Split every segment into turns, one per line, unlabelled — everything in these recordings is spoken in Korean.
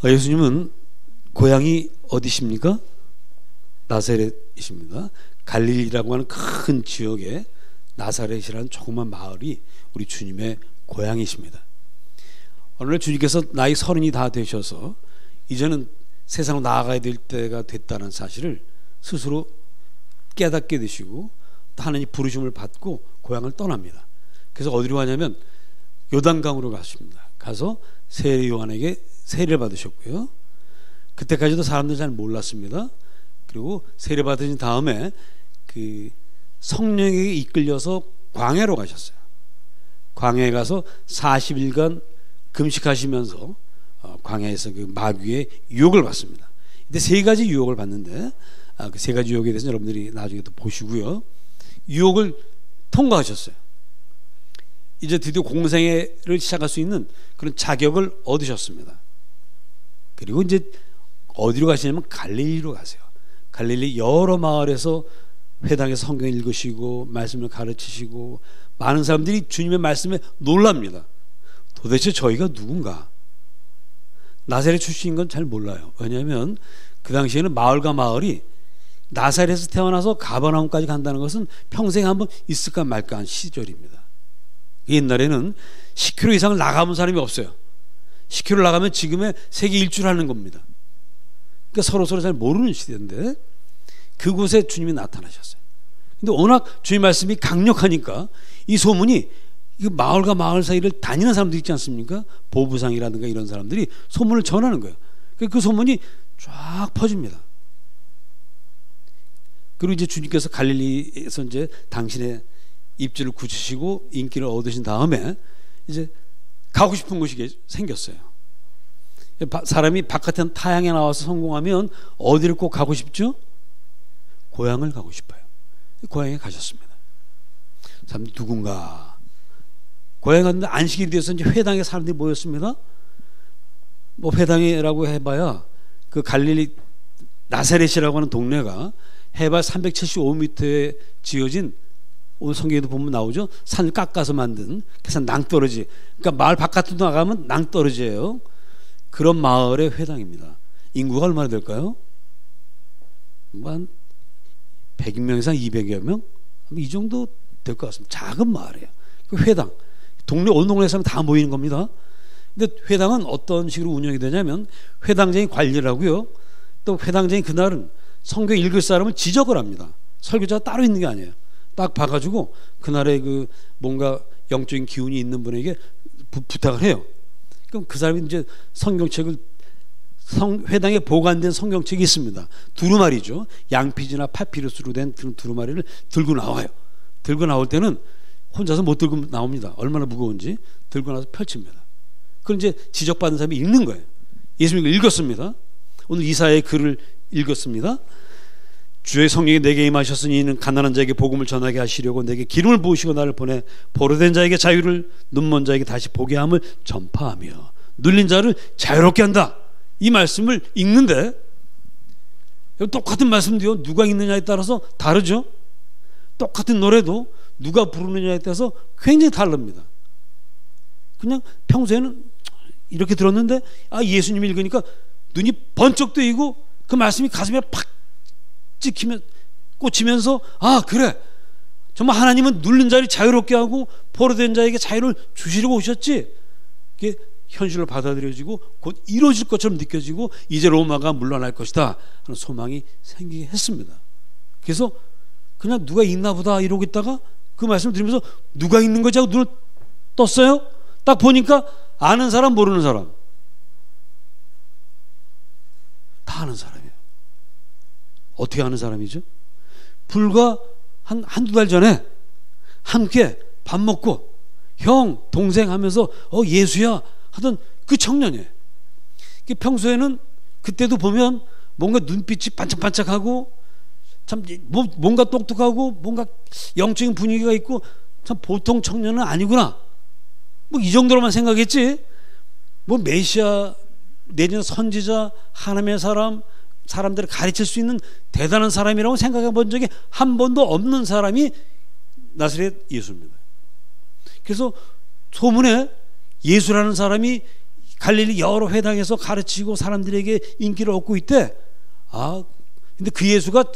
예수님은 고향이 어디십니까? 나사렛이십니다. 갈릴리라고 하는 큰 지역에 나사렛이라는 조그만 마을이 우리 주님의 고향이십니다. 어느 날 주님께서 나이 30이 다 되셔서 이제는 세상으로 나아가야 될 때가 됐다는 사실을 스스로 깨닫게 되시고 또 하나님 부르심을 받고 고향을 떠납니다. 그래서 어디로 가냐면 요단강으로 가십니다. 가서 세례 요한에게 세례를 받으셨고요. 그때까지도 사람들이 잘 몰랐습니다. 그리고 세례 받으신 다음에 그 성령에게 이끌려서 광야로 가셨어요. 광야에 가서 40일간 금식하시면서 광야에서 그 마귀의 유혹을 받습니다. 근데 세 가지 유혹을 받는데 그 세 가지 유혹에 대해서 여러분들이 나중에 또 보시고요. 유혹을 통과하셨어요. 이제 드디어 공생애를 시작할 수 있는 그런 자격을 얻으셨습니다. 그리고 이제 어디로 가시냐면 갈릴리로 가세요. 갈릴리 여러 마을에서 회당에서 성경 읽으시고 말씀을 가르치시고 많은 사람들이 주님의 말씀에 놀랍니다. 도대체 저희가 누군가? 나사렛 출신인 건 잘 몰라요. 왜냐하면 그 당시에는 마을과 마을이 나사렛에서 태어나서 가버나움까지 간다는 것은 평생 한번 있을까 말까 한 시절입니다. 옛날에는 10km 이상을 나가본 사람이 없어요. 10km 나가면 지금의 세계 일주를 하는 겁니다. 그러니까 서로 잘 모르는 시대인데 그곳에 주님이 나타나셨어요. 근데 워낙 주님 말씀이 강력하니까 이 소문이 이 마을과 마을 사이를 다니는 사람들 있지 않습니까? 보부상이라든가 이런 사람들이 소문을 전하는 거예요. 그 소문이 쫙 퍼집니다. 그리고 이제 주님께서 갈릴리에서 이제 당신의 입지를 굳히시고 인기를 얻으신 다음에 이제 가고 싶은 곳이 생겼어요. 사람이 바깥에 타향에 나와서 성공하면 어디를 꼭 가고 싶죠? 고향을 가고 싶어요. 고향에 가셨습니다. 사람들이 누군가 고향에 갔는데 안식일이 돼서 이제 회당에 사람들이 모였습니다. 뭐 회당이라고 해봐야 그 갈릴리 나사렛이라고 하는 동네가 해발 375m에 지어진 오늘 성경에도 보면 나오죠. 산을 깎아서 만든 그래서 낭떠러지. 그러니까 마을 바깥으로 나가면 낭떠러지예요. 그런 마을의 회당입니다. 인구가 얼마나 될까요? 한 100명 이상 200여 명? 이 정도 될 것 같습니다. 작은 마을이에요. 그 회당. 동네 온 동네 사람 다 모이는 겁니다. 근데 회당은 어떤 식으로 운영이 되냐면 회당장이 관리를 하고요. 또 회당장이 그날은 성경 읽을 사람을 지적을 합니다. 설교자가 따로 있는 게 아니에요. 딱 봐가지고 그날에 그 뭔가 영적인 기운이 있는 분에게 부탁을 해요. 그럼 그 사람이 이제 성경책을 회당에 보관된 성경책이 있습니다. 두루마리죠. 양피지나 파피루스로 된 두루마리를 들고 나와요. 들고 나올 때는 혼자서 못 들고 나옵니다. 얼마나 무거운지 들고 나서 펼칩니다. 그럼 이제 지적받은 사람이 읽는 거예요. 예수님이 읽었습니다. 오늘 이사야의 글을 읽었습니다. 주의 성령이 내게 임하셨으니 이는 가난한 자에게 복음을 전하게 하시려고 내게 기름을 부으시고 나를 보내 포로된 자에게 자유를 눈먼 자에게 다시 보게 함을 전파하며 눌린 자를 자유롭게 한다. 이 말씀을 읽는데 똑같은 말씀도요 누가 읽느냐에 따라서 다르죠. 똑같은 노래도 누가 부르느냐에 따라서 굉장히 다릅니다. 그냥 평소에는 이렇게 들었는데 예수님이 읽으니까 눈이 번쩍 뜨이고 그 말씀이 가슴에 팍 찍히면 꽂히면서 그래 정말 하나님은 눌린 자를 자유롭게 하고 포로된 자에게 자유를 주시려고 오셨지. 그게 현실로 받아들여지고 곧 이루어질 것처럼 느껴지고 이제 로마가 물러날 것이다 하는 소망이 생기게 했습니다. 그래서 그냥 누가 있나 보다 이러고 있다가 그 말씀을 들으면서 누가 있는 거지 하고 눈을 떴어요. 딱 보니까 아는 사람 모르는 사람 다 아는 사람이에요. 어떻게 아는 사람이죠? 불과 한두 달 전에 함께 밥 먹고 형 동생 하면서 예수야 하던 그 청년이에요. 평소에는 그때도 보면 뭔가 눈빛이 반짝반짝하고 참 뭔가 똑똑하고 뭔가 영적인 분위기가 있고 참 보통 청년은 아니구나 뭐 이 정도로만 생각했지 뭐 메시아 내지는 선지자 하나님의 사람들을 가르칠 수 있는 대단한 사람이라고 생각해 본 적이 한 번도 없는 사람이 나사렛 예수입니다. 그래서 소문에 예수라는 사람이 갈릴리 여러 회당에서 가르치고 사람들에게 인기를 얻고 있대. 근데 그 예수가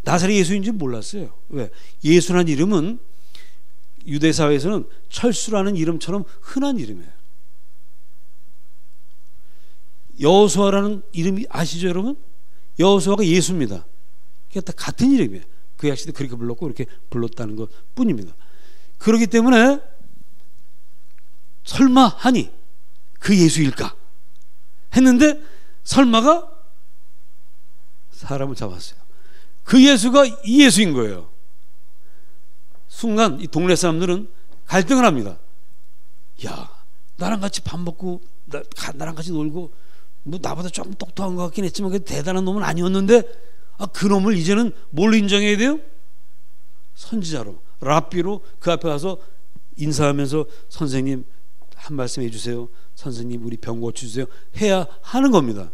나사렛 예수인지 몰랐어요. 왜? 예수라는 이름은 유대 사회에서는 철수라는 이름처럼 흔한 이름이에요. 여호수아라는 이름이 아시죠, 여러분? 여호수아가 예수입니다. 그게 다 같은 이름이에요. 그 약시대 그렇게 불렀고 그렇게 불렀다는 것 뿐입니다. 그렇기 때문에 설마 하니 그 예수일까 했는데 설마가 사람을 잡았어요. 그 예수가 이 예수인 거예요. 순간 이 동네 사람들은 갈등을 합니다. 야, 나랑 같이 밥 먹고 나랑 같이 놀고 뭐 나보다 좀 똑똑한 것 같긴 했지만 그래도 대단한 놈은 아니었는데 그 놈을 이제는 뭘로 인정해야 돼요? 선지자로, 랍비로 그 앞에 가서 인사하면서 선생님 한 말씀 해주세요. 선생님 우리 병 고쳐주세요. 해야 하는 겁니다.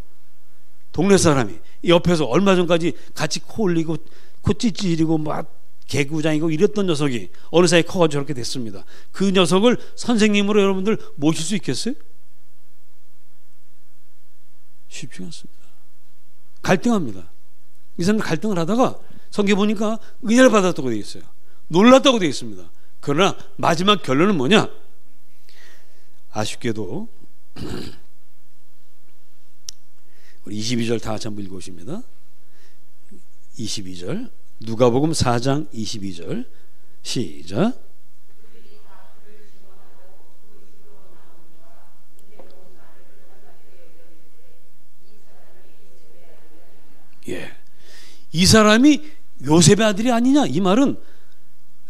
동네 사람이 옆에서 얼마 전까지 같이 코 올리고 코 찌찌리고 막 개구장이고 이랬던 녀석이 어느 사이에 커가지고 저렇게 됐습니다. 그 녀석을 선생님으로 여러분들 모실 수 있겠어요? 쉽지 않습니다. 갈등합니다. 이 사람들 갈등을 하다가 성경 보니까 은혜를 받았다고 되어 있어요. 놀랐다고 되어 있습니다. 그러나 마지막 결론은 뭐냐? 아쉽게도 우리 22절 다 같이 한번 읽어보십니다. 22절 누가복음 4장 22절 시작. 예, 이 사람이 요셉의 아들이 아니냐? 이 말은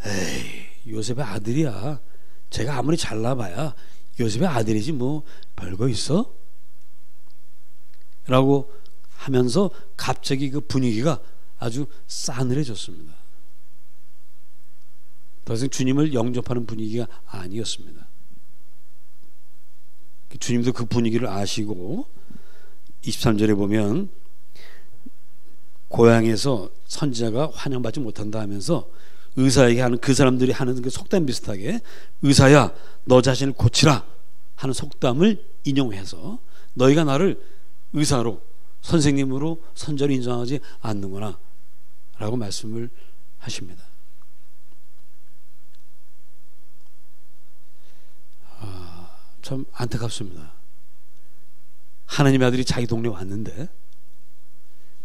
에이, 요셉의 아들이야. 제가 아무리 잘나봐야 요셉의 아들이지 뭐 별거 있어? 라고 하면서 갑자기 그 분위기가 아주 싸늘해졌습니다. 더 이상 주님을 영접하는 분위기가 아니었습니다. 주님도 그 분위기를 아시고 23절에 보면 고향에서 선지자가 환영받지 못한다 하면서 의사에게 하는 그 사람들이 하는 그 속담 비슷하게 의사야 너 자신을 고치라 하는 속담을 인용해서 너희가 나를 의사로 선생님으로 선지자로 인정하지 않는구나 라고 말씀을 하십니다. 참 안타깝습니다. 하나님의 아들이 자기 동네에 왔는데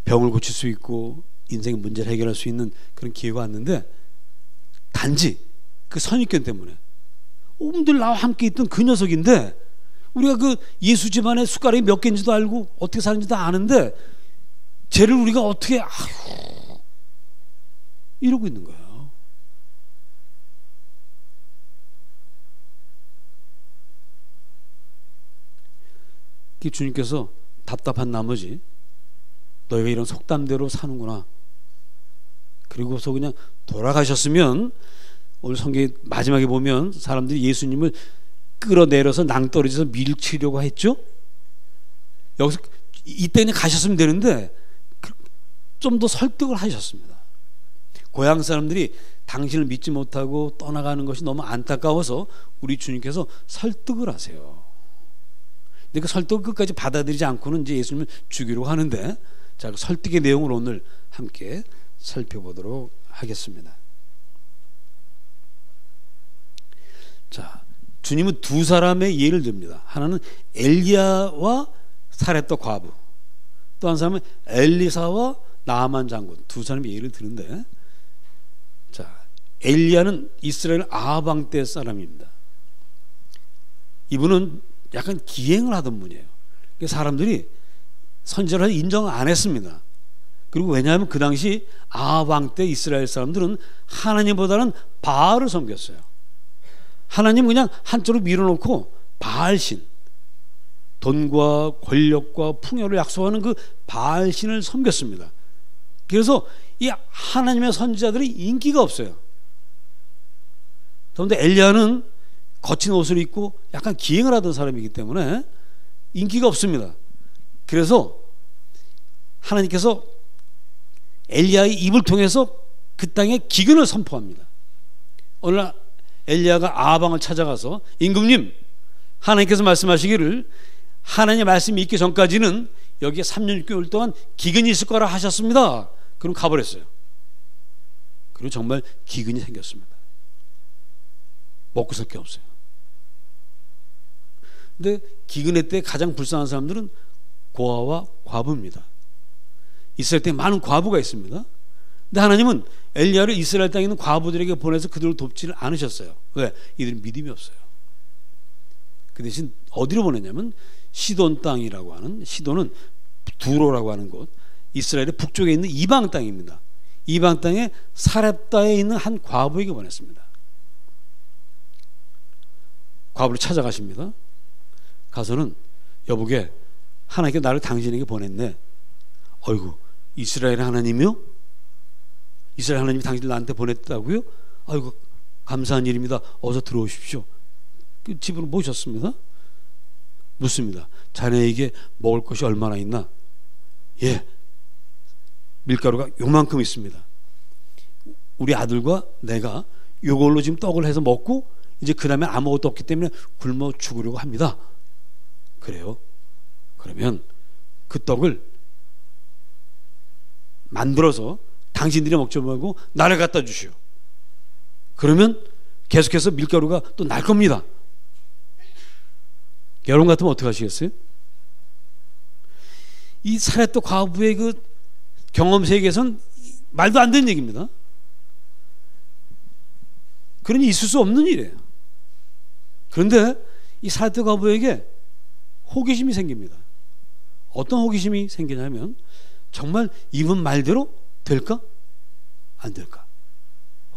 병을 고칠 수 있고 인생의 문제를 해결할 수 있는 그런 기회가 왔는데 단지 그 선입견 때문에 늘 나와 함께 있던 그 녀석인데 우리가 그 예수 집안에 숟가락이 몇 개인지도 알고 어떻게 사는지도 아는데 쟤를 우리가 어떻게 이러고 있는 거예요. 주님께서 답답한 나머지 너희가 이런 속담대로 사는구나. 그리고서 그냥 돌아가셨으면 오늘 성경 마지막에 보면 사람들이 예수님을 끌어내려서 낭떠러지에서 밀치려고 했죠. 여기서 이때는 가셨으면 되는데 좀 더 설득을 하셨습니다. 고향 사람들이 당신을 믿지 못하고 떠나가는 것이 너무 안타까워서 우리 주님께서 설득을 하세요. 근데 그 설득을 끝까지 받아들이지 않고는 이제 예수님을 죽이려고 하는데 자, 그 설득의 내용을 오늘 함께 살펴보도록 하겠습니다. 자, 주님은 두 사람의 예를 듭니다. 하나는 엘리야와 사렙다 과부, 또 한 사람은 엘리사와 나아만 장군, 두 사람의 예를 드는데, 자, 엘리야는 이스라엘 아합 왕 때 사람입니다. 이분은 약간 기행을 하던 분이에요. 사람들이 선지자를 인정 안 했습니다. 그리고 왜냐하면 그 당시 아합 왕 때 이스라엘 사람들은 하나님보다는 바알을 섬겼어요. 하나님 그냥 한쪽으로 밀어놓고 바알신, 돈과 권력과 풍요를 약속하는 그 바알신을 섬겼습니다. 그래서 이 하나님의 선지자들이 인기가 없어요. 그런데 엘리야는 거친 옷을 입고 약간 기행을 하던 사람이기 때문에 인기가 없습니다. 그래서 하나님께서 엘리야의 입을 통해서 그 땅에 기근을 선포합니다. 어느 날 엘리야가 아합 왕을 찾아가서 임금님, 하나님께서 말씀하시기를 하나님의 말씀이 있기 전까지는 여기에 3년 6개월 동안 기근이 있을 거라 하셨습니다. 그럼 가버렸어요. 그리고 정말 기근이 생겼습니다. 먹고 살 게 없어요. 근데 기근의 때 가장 불쌍한 사람들은 고아와 과부입니다. 이스라엘 땅에 많은 과부가 있습니다. 근데 하나님은 엘리야를 이스라엘 땅에 있는 과부들에게 보내서 그들을 돕지를 않으셨어요. 왜? 이들은 믿음이 없어요. 그 대신 어디로 보냈냐면 시돈 땅이라고 하는, 시돈은 두로라고 하는 곳, 이스라엘의 북쪽에 있는 이방 땅입니다. 이방 땅에 사렙다에 있는 한 과부에게 보냈습니다. 과부를 찾아가십니다. 가서는 여보게, 하나님께 나를 당신에게 보냈네. 어이구, 이스라엘 하나님이요? 이스라엘 하나님이 당신을 나한테 보냈다고요? 아이고, 감사한 일입니다. 어서 들어오십시오. 그 집으로 모셨습니다. 묻습니다. 자네에게 먹을 것이 얼마나 있나? 예, 밀가루가 요만큼 있습니다. 우리 아들과 내가 요걸로 지금 떡을 해서 먹고 이제 그 다음에 아무것도 없기 때문에 굶어 죽으려고 합니다. 그래요? 그러면 그 떡을 만들어서 당신들이 먹지 말고 나를 갖다 주시오. 그러면 계속해서 밀가루가 또 날 겁니다. 여러분 같으면 어떻게 하시겠어요? 이 사렙다 과부의 그 경험 세계에선 말도 안 되는 얘기입니다. 그러니 있을 수 없는 일이에요. 그런데 이 사렙다 과부에게 호기심이 생깁니다. 어떤 호기심이 생기냐면 정말 이분 말대로 될까? 안 될까?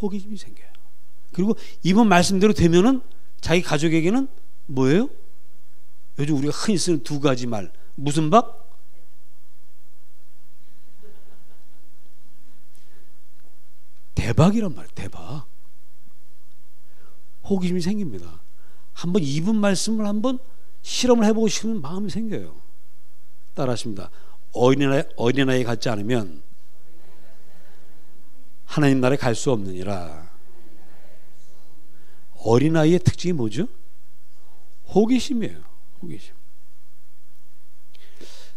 호기심이 생겨요. 그리고 이분 말씀대로 되면은 자기 가족에게는 뭐예요? 요즘 우리가 흔히 쓰는 두 가지 말. 무슨 박? 대박이란 말이에요. 대박. 호기심이 생깁니다. 한번 이분 말씀을 한번 실험을 해보고 싶은 마음이 생겨요. 따라하십니다. 어린아이 같지 않으면 하나님 나라에 갈 수 없느니라. 어린아이의 특징이 뭐죠? 호기심이에요. 호기심.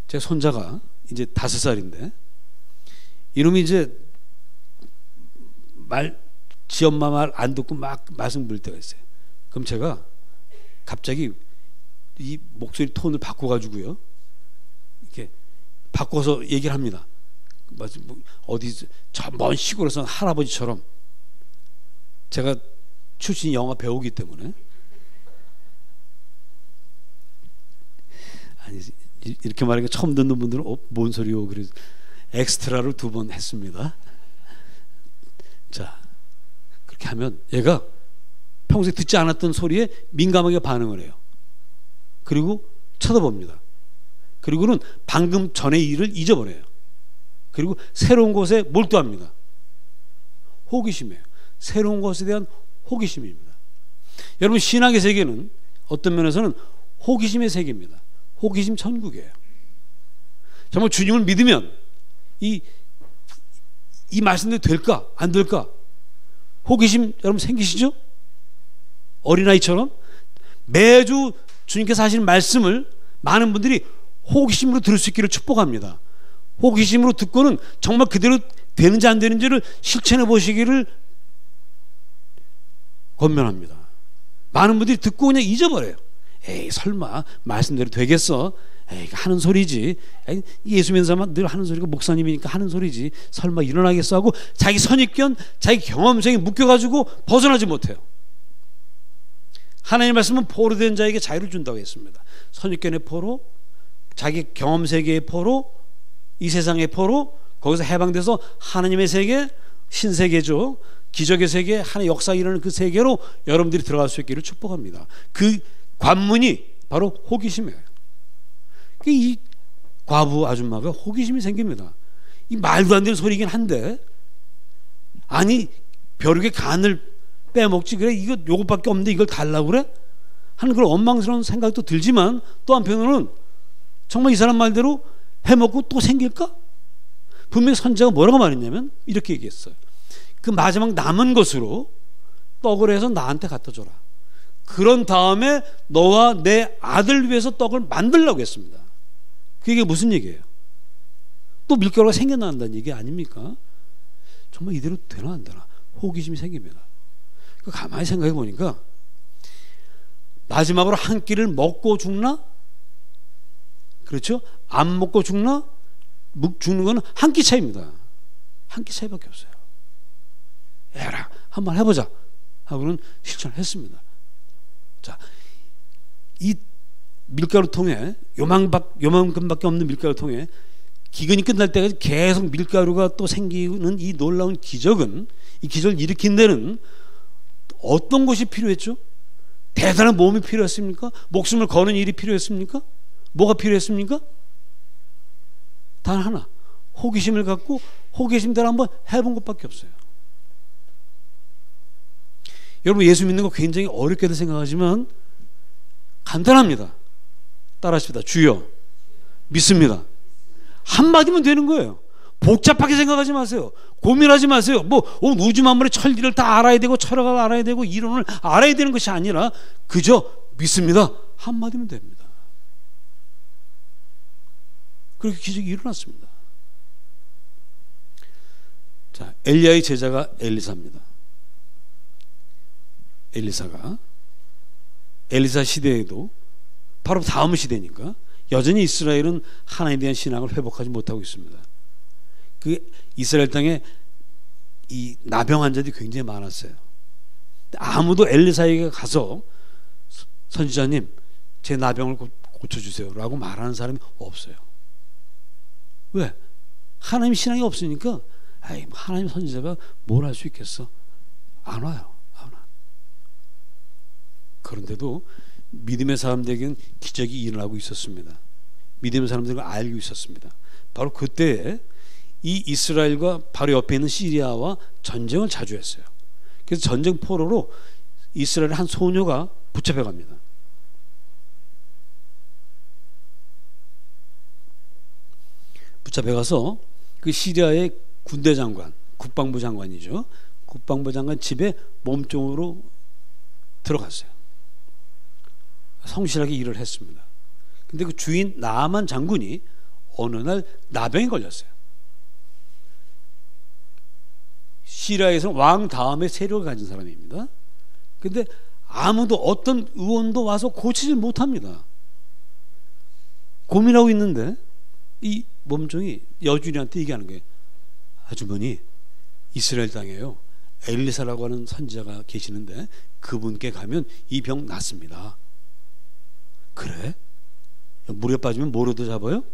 제 손자가 이제 5살인데 이놈이 이제 지 엄마 말 안 듣고 막 말씀 부릴 때가 있어요. 그럼 제가 갑자기 이 목소리 톤을 바꿔가지고요, 이렇게 바꿔서 얘기를 합니다. 어디 저 먼 시골에서 할아버지처럼. 제가 출신이 영화 배우기 때문에. 아니, 이렇게 말하니까 처음 듣는 분들은 뭔 소리요? 그래서 엑스트라를 2번 했습니다. 자, 그렇게 하면 얘가 평소에 듣지 않았던 소리에 민감하게 반응을 해요. 그리고 쳐다봅니다. 그리고는 방금 전의 일을 잊어버려요. 그리고 새로운 것에 몰두합니다. 호기심이에요. 새로운 것에 대한 호기심입니다. 여러분, 신학의 세계는 어떤 면에서는 호기심의 세계입니다. 호기심 천국이에요. 정말 주님을 믿으면 이 말씀대로 될까? 안 될까? 호기심 여러분 생기시죠? 어린아이처럼 매주 주님께서 하시는 말씀을 많은 분들이 호기심으로 들을 수 있기를 축복합니다. 호기심으로 듣고는 정말 그대로 되는지 안 되는지를 실천해 보시기를 권면합니다. 많은 분들이 듣고 그냥 잊어버려요. 에이, 설마 말씀대로 되겠어? 에이, 하는 소리지. 에이, 예수 믿는 사람은 늘 하는 소리고 목사님이니까 하는 소리지. 설마 일어나겠어 하고 자기 선입견, 자기 경험성에 묶여가지고 벗어나지 못해요. 하나님의 말씀은 포로 된 자에게 자유를 준다고 했습니다. 선입견의 포로, 자기 경험 세계의 포로, 이 세상의 포로, 거기서 해방돼서 하나님의 세계, 신세계죠. 기적의 세계, 하나의 역사 일어나는 그 세계로 여러분들이 들어갈 수 있기를 축복합니다. 그 관문이 바로 호기심이에요. 이 과부 아줌마가 호기심이 생깁니다. 이 말도 안 되는 소리이긴 한데, 아니 벼룩의 간을 빼먹지 그래? 이거 요것밖에 없는데 이걸 달라고 그래? 하는 그런 원망스러운 생각도 들지만 또 한편으로는 정말 이 사람 말대로 해먹고 또 생길까? 분명히 선지자가 뭐라고 말했냐면 이렇게 얘기했어요. 그 마지막 남은 것으로 떡을 해서 나한테 갖다 줘라. 그런 다음에 너와 내 아들 위해서 떡을 만들려고 했습니다. 그게 무슨 얘기예요? 또 밀가루가 생겨난다는 얘기 아닙니까? 정말 이대로 되나 안 되나 호기심이 생깁니다. 가만히 생각해 보니까 마지막으로 한 끼를 먹고 죽나? 그렇죠? 안 먹고 죽나? 죽는 건 한 끼 차이입니다. 한 끼 차이밖에 없어요. 에라, 한번 해보자 하고는 실천을 했습니다. 자, 이 밀가루통에 요만큼밖에 없는 밀가루통에 기근이 끝날 때까지 계속 밀가루가 또 생기는 이 놀라운 기적은, 이 기적을 일으킨 데는 어떤 것이 필요했죠? 대단한 몸이 필요했습니까? 목숨을 거는 일이 필요했습니까? 뭐가 필요했습니까? 단 하나, 호기심을 갖고 호기심대로 한번 해본 것밖에 없어요. 여러분, 예수 믿는 거 굉장히 어렵게도 생각하지만 간단합니다. 따라하십시다. 주여 믿습니다. 한마디면 되는 거예요. 복잡하게 생각하지 마세요. 고민하지 마세요. 우주 만물의 천리를 다 알아야 되고 철학을 알아야 되고 이론을 알아야 되는 것이 아니라 그저 믿습니다. 한마디면 됩니다. 그렇게 기적이 일어났습니다. 자, 엘리야의 제자가 엘리사입니다. 엘리사가 엘리사 시대에도 바로 다음 시대니까 여전히 이스라엘은 하나님에 대한 신앙을 회복하지 못하고 있습니다. 그 이스라엘 땅에 이 나병 환자들이 굉장히 많았어요. 아무도 엘리사에게 가서 선지자님 제 나병을 고쳐주세요 라고 말하는 사람이 없어요. 왜? 하나님 신앙이 없으니까 하나님 선지자가 뭘 할 수 있겠어? 안 와요. 안 와. 그런데도 믿음의 사람들에게는 기적이 일어나고 있었습니다. 믿음의 사람들은 알고 있었습니다. 바로 그때에 이 이스라엘과 바로 옆에 있는 시리아와 전쟁을 자주 했어요. 그래서 전쟁 포로로 이스라엘의 한 소녀가 붙잡혀 갑니다. 붙잡혀 가서 그 시리아의 군대 장관, 국방부 장관이죠. 국방부 장관 집에 몸종으로 들어갔어요. 성실하게 일을 했습니다. 근데 그 주인 나아만 장군이 어느 날 나병에 걸렸어요. 시리아에서는 왕 다음에 세력을 가진 사람입니다. 근데 아무도 어떤 의원도 와서 고치질 못합니다. 고민하고 있는데 이 몸종이 여주인한테 얘기하는 거예요. 아주머니, 이스라엘 땅에요 엘리사라고 하는 선지자가 계시는데 그분께 가면 이 병 낫습니다. 그래? 물에 빠지면 뭐라도 잡아요?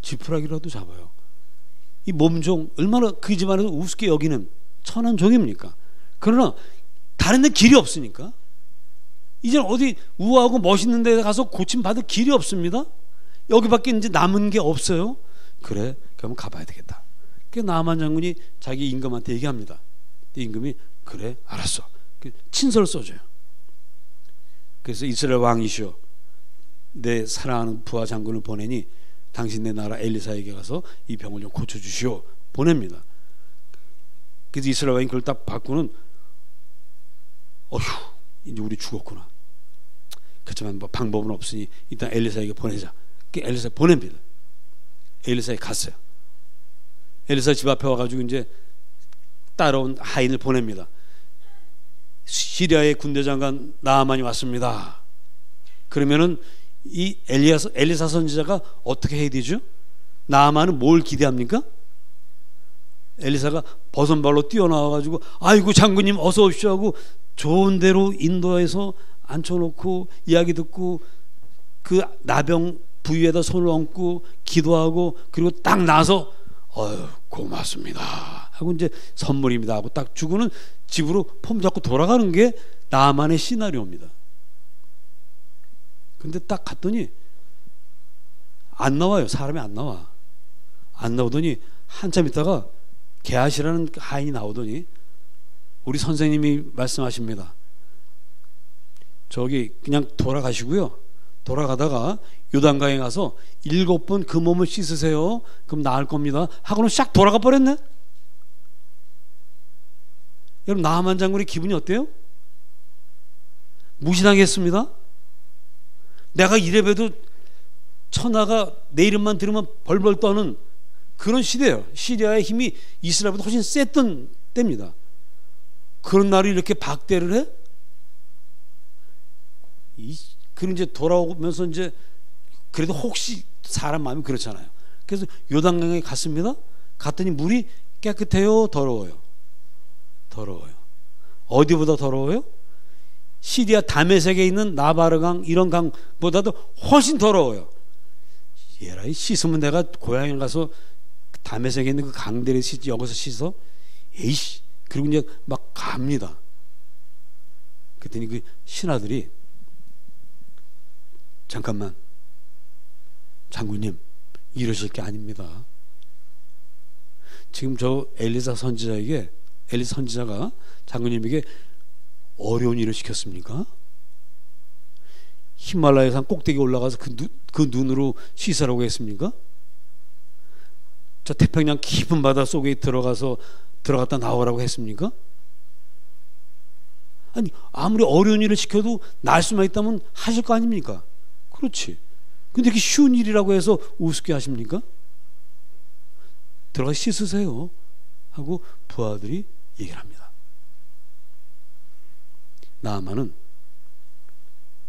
지푸라기라도 잡아요. 이 몸종 얼마나 그 집안에서 우습게 여기는 천한 종입니까? 그러나 다른 데 길이 없으니까 이제는 어디 우아하고 멋있는 데 가서 고침받을 길이 없습니다. 여기밖에 이제 남은 게 없어요. 그래, 그럼 가봐야 되겠다. 그 나아만 장군이 자기 임금한테 얘기합니다. 임금이 그래, 알았어. 친서를 써줘요. 그래서 이스라엘 왕이시여, 내 사랑하는 부하 장군을 보내니 당신 내 나라 엘리사에게 가서 이 병을 좀 고쳐주시오. 보냅니다. 그래서 이스라엘 왕이 그걸 딱 받고는 어휴, 이제 우리 죽었구나. 그렇지만 뭐 방법은 없으니 일단 엘리사에게 보내자. 엘리사 보냅니다. 엘리사에 갔어요. 엘리사 집 앞에 와가지고 이제 따라온 하인을 보냅니다. 시리아의 군대 장관 나아만이 왔습니다. 그러면은 이 엘리사 선지자가 어떻게 해야 되죠? 나아만은 뭘 기대합니까? 엘리사가 버선발로 뛰어나와가지고 아이고 장군님 어서 오십시오 하고 좋은 데로 인도해서 앉혀놓고 이야기 듣고 그 나병 부위에다 손을 얹고 기도하고 그리고 딱 나서 고맙습니다 하고 이제 선물입니다 하고 딱 주고는 집으로 폼 잡고 돌아가는 게 나만의 시나리오입니다. 근데 딱 갔더니 안 나와요. 사람이 안 나와. 안 나오더니 한참 있다가 게하시라는 하인이 나오더니 우리 선생님이 말씀하십니다. 저기 그냥 돌아가시고요. 돌아가다가 요단강에 가서 7번 그 몸을 씻으세요. 그럼 나을 겁니다. 하고는 싹 돌아가 버렸네. 여러분 나하만 장군의 기분이 어때요? 무시당했습니다. 내가 이래봬도 천하가 내 이름만 들으면 벌벌 떠는 그런 시대예요. 시리아의 힘이 이스라엘보다 훨씬 셌던 때입니다. 그런 날이 이렇게 박대를 해? 그런 이제 돌아오면서 이제 그래도 혹시 사람 마음이 그렇잖아요. 그래서 요단강에 갔습니다. 갔더니 물이 깨끗해요, 더러워요? 더러워요. 어디보다 더러워요? 시리아 다메섹에 있는 나바르강 이런 강보다도 훨씬 더러워요. 얘라, 씻으면 내가 고향에 가서 다메섹에 있는 그 강들에 씻지 여기서 씻어? 에이씨. 그리고 이제 막 갑니다. 그랬더니 그 신하들이 잠깐만, 장군님 이러실 게 아닙니다. 지금 저 엘리사 선지자가 장군님에게 어려운 일을 시켰습니까? 히말라야 산 꼭대기에 올라가서 그 눈으로 씻으라고 했습니까? 저 태평양 깊은 바다 속에 들어갔다 나오라고 했습니까? 아니, 아무리 어려운 일을 시켜도 날 수만 있다면 하실 거 아닙니까? 그렇지. 근데 이렇게 쉬운 일이라고 해서 우습게 하십니까? 들어가 씻으세요 하고 부하들이 얘기를 합니다. 나아만은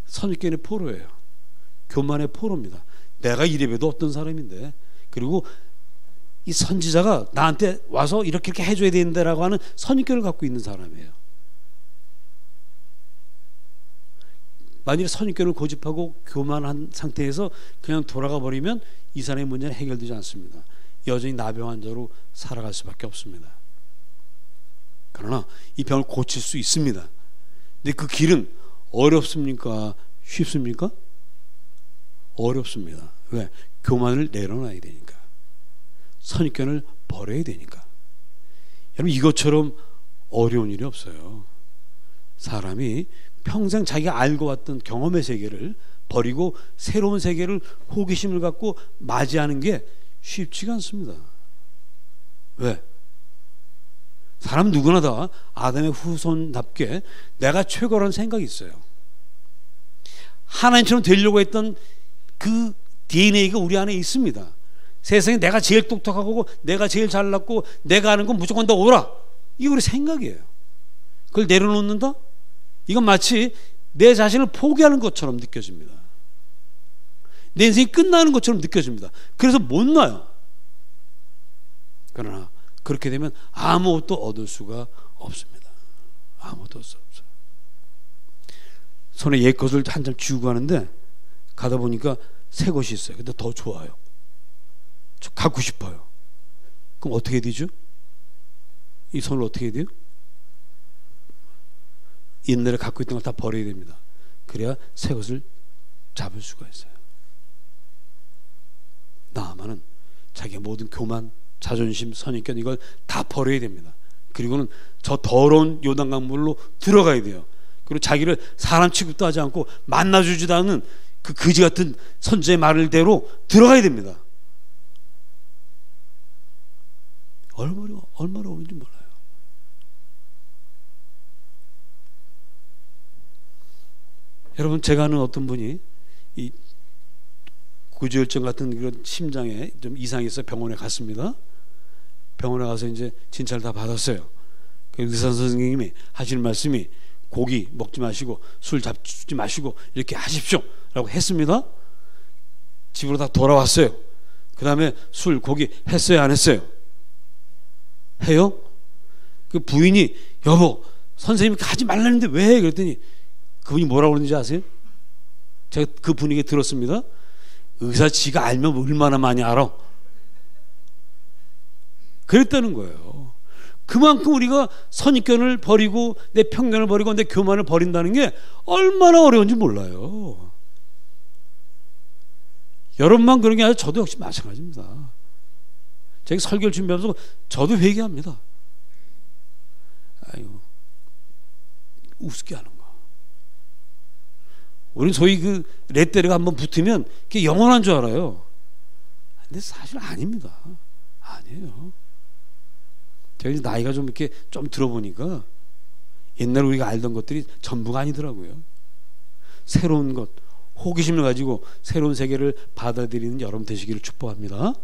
선입견의 포로예요. 교만의 포로입니다. 내가 이래봬도 없던 사람인데, 그리고 이 선지자가 나한테 와서 이렇게 해줘야 되는데라고 하는 선입견을 갖고 있는 사람이에요. 만일에 선입견을 고집하고 교만한 상태에서 그냥 돌아가 버리면 이 사람의 문제는 해결되지 않습니다. 여전히 나병 환자로 살아갈 수밖에 없습니다. 그러나 이 병을 고칠 수 있습니다. 근데 그 길은 어렵습니까? 쉽습니까? 어렵습니다. 왜? 교만을 내려놔야 되니까. 선입견을 버려야 되니까. 여러분, 이것처럼 어려운 일이 없어요. 사람이 평생 자기가 알고 왔던 경험의 세계를 버리고 새로운 세계를 호기심을 갖고 맞이하는 게 쉽지가 않습니다. 왜? 사람 누구나 다 아담의 후손답게 내가 최고라는 생각이 있어요. 하나님처럼 되려고 했던 그 DNA가 우리 안에 있습니다. 세상에 내가 제일 똑똑하고 내가 제일 잘났고 내가 아는 건 무조건 다 옳아. 이게 우리 생각이에요. 그걸 내려놓는다? 이건 마치 내 자신을 포기하는 것처럼 느껴집니다. 내 인생이 끝나는 것처럼 느껴집니다. 그래서 못 놔요. 그러나 그렇게 되면 아무것도 얻을 수가 없습니다. 아무것도 얻을 수 없어요. 손에 옛 것을 한 장 쥐고 가는데 가다 보니까 새 것이 있어요. 근데 더 좋아요. 저 갖고 싶어요. 그럼 어떻게 되죠? 이 손을 어떻게 해야 돼요? 옛날에 갖고 있던 걸 다 버려야 됩니다. 그래야 새 것을 잡을 수가 있어요. 나아만은 자기의 모든 교만, 자존심, 선입견 이걸 다 버려야 됩니다. 그리고는 저 더러운 요단강물로 들어가야 돼요. 그리고 자기를 사람 취급도 하지 않고 만나주지도 않는 그 거지 같은 선지자의 말대로 들어가야 됩니다. 얼마나 어려운지 몰라요. 여러분, 제가 아는 어떤 분이 이 구조혈증 같은 그런 심장에 좀 이상이 있어 병원에 갔습니다. 병원에 가서 이제 진찰을 다 받았어요. 그 의사 선생님이 하시는 말씀이 고기 먹지 마시고 술 잡지 마시고 이렇게 하십시오 라고 했습니다. 집으로 다 돌아왔어요. 그 다음에 술, 고기 했어요, 안 했어요? 해요? 그 부인이 여보, 선생님이 하지 말라는데 왜 해? 그랬더니 그분이 뭐라고 그러는지 아세요? 제가 그 분에게 들었습니다. 의사 지가 알면 얼마나 많이 알아? 그랬다는 거예요. 그만큼 우리가 선입견을 버리고 내 편견을 버리고 내 교만을 버린다는 게 얼마나 어려운지 몰라요. 여러분만 그런 게 아니라 저도 역시 마찬가지입니다. 제가 설교를 준비하면서 저도 회개합니다. 아유, 우습게 하는 거. 우리는 소위 그 레떼르가 한번 붙으면 그게 영원한 줄 알아요. 근데 사실 아닙니다. 아니에요. 제가 이제 나이가 좀 이렇게 좀 들어보니까 옛날 우리가 알던 것들이 전부가 아니더라고요. 새로운 것, 호기심을 가지고 새로운 세계를 받아들이는 여러분 되시기를 축복합니다.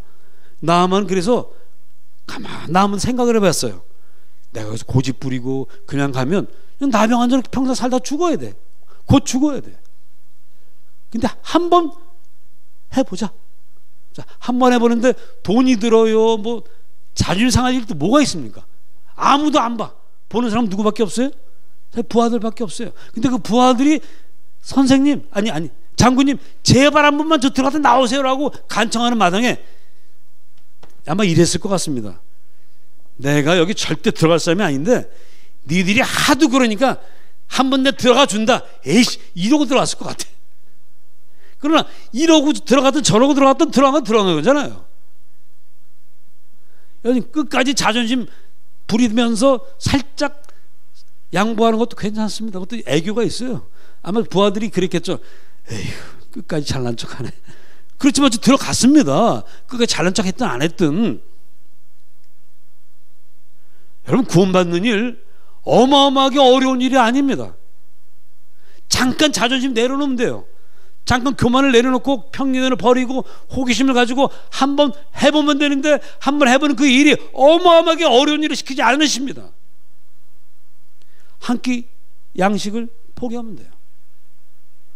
나만 그래서 나만 생각을 해봤어요. 내가 여기서 고집 부리고 그냥 가면 나병 환자로 평생 살다 죽어야 돼. 곧 죽어야 돼. 근데 한번 해보자. 한 번 해보는데 돈이 들어요. 뭐 자존심 상할 일도 뭐가 있습니까? 아무도 안 봐. 보는 사람 누구밖에 없어요? 부하들밖에 없어요. 근데 그 부하들이 선생님, 아니 장군님, 제발 한 번만 저 들어가서 나오세요라고 간청하는 마당에 아마 이랬을 것 같습니다. 내가 여기 절대 들어갈 사람이 아닌데 니들이 하도 그러니까 한 번 내 들어가 준다. 에이씨, 이러고 들어갔을 것 같아. 그러나 이러고 들어갔든 저러고 들어갔든 들어간 거잖아요. 여기 끝까지 자존심 부리면서 살짝 양보하는 것도 괜찮습니다. 그것도 애교가 있어요. 아마 부하들이 그랬겠죠. 에휴, 끝까지 잘난 척하네. 그렇지만 저 들어갔습니다. 끝까지 잘난 척 했든 안 했든. 여러분, 구원받는 일 어마어마하게 어려운 일이 아닙니다. 잠깐 자존심 내려놓으면 돼요. 잠깐 교만을 내려놓고 편견을 버리고 호기심을 가지고 한번 해보면 되는데, 한번 해보는 그 일이 어마어마하게 어려운 일을 시키지 않으십니다. 한 끼 양식을 포기하면 돼요.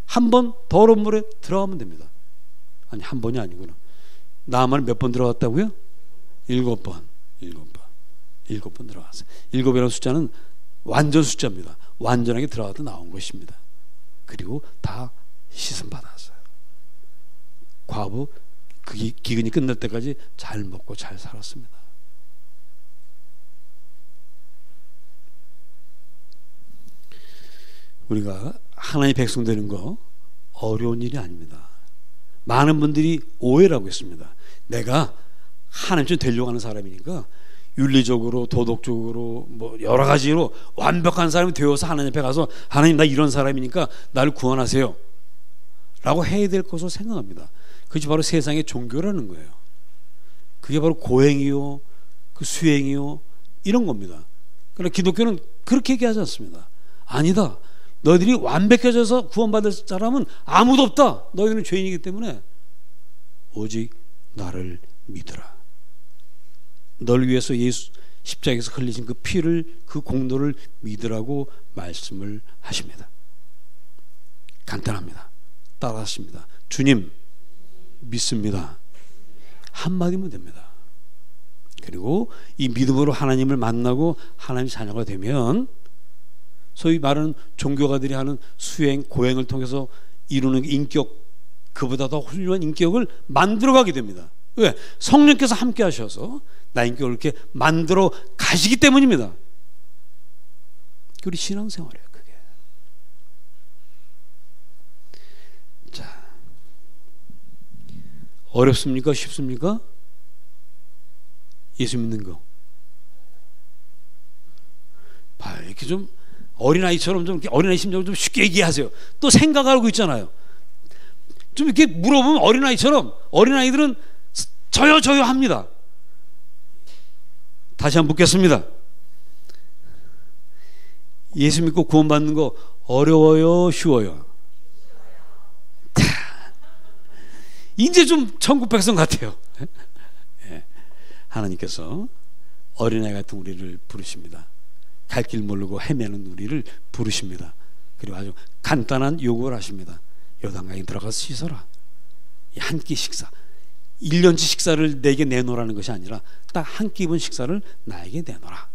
한 번 더러운 물에 들어가면 됩니다. 아니, 한 번이 아니구나. 나만 몇 번 들어갔다고요? 7번. 7번 들어갔어요. 7이라는 숫자는 완전 숫자입니다. 완전하게 들어가다 나온 것입니다. 그리고 다 씻음 받았어요. 과부 그 기근이 끝날 때까지 잘 먹고 잘 살았습니다. 우리가 하나님의 백성 되는 거 어려운 일이 아닙니다. 많은 분들이 오해를 하고 있습니다. 내가 하나님처럼 되려고 하는 사람이니까 윤리적으로 도덕적으로 뭐 여러 가지로 완벽한 사람이 되어서 하나님 앞에 가서 하나님, 나 이런 사람이니까 나를 구원하세요 라고 해야 될 것으로 생각합니다. 그것이 바로 세상의 종교라는 거예요. 그게 바로 고행이요, 그 수행이요, 이런 겁니다. 그러나 기독교는 그렇게 얘기하지 않습니다. 아니다, 너희들이 완벽해져서 구원받을 사람은 아무도 없다. 너희는 죄인이기 때문에 오직 나를 믿으라. 널 위해서 예수 십자가에서 흘리신 그 피를, 그 공로를 믿으라고 말씀을 하십니다. 간단합니다. 따라하십니다. 주님 믿습니다. 한마디면 됩니다. 그리고 이 믿음으로 하나님을 만나고 하나님의 자녀가 되면 소위 말하는 종교가들이 하는 수행, 고행을 통해서 이루는 인격, 그보다 더 훌륭한 인격을 만들어가게 됩니다. 왜? 성령께서 함께 하셔서 나 인격을 이렇게 만들어 가시기 때문입니다. 우리 신앙생활이에요, 그게. 자, 어렵습니까? 쉽습니까? 예수 믿는 거. 봐요, 이렇게 좀 어린아이처럼 좀 어린아이 심정을 좀 쉽게 얘기하세요. 또 생각하고 있잖아요. 좀 이렇게 물어보면 어린아이처럼, 어린아이들은 저요 합니다. 다시 한번 묻겠습니다. 예수 믿고 구원받는 거 어려워요, 쉬워요? 이제 좀 천국 백성 같아요. 하나님께서 어린아이 같은 우리를 부르십니다. 갈 길 모르고 헤매는 우리를 부르십니다. 그리고 아주 간단한 요구를 하십니다. 요단강에 들어가서 씻어라. 한 끼 식사, 1년치 식사를 내게 내놓으라는 것이 아니라 딱 한 끼 입은 식사를 나에게 내놓으라.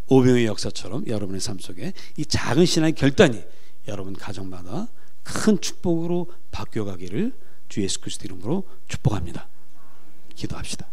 오병의 역사처럼 여러분의 삶 속에 이 작은 신앙의 결단이 여러분 가정마다 큰 축복으로 바뀌어가기를 주 예수 그리스도 이름으로 축복합니다. 기도합시다.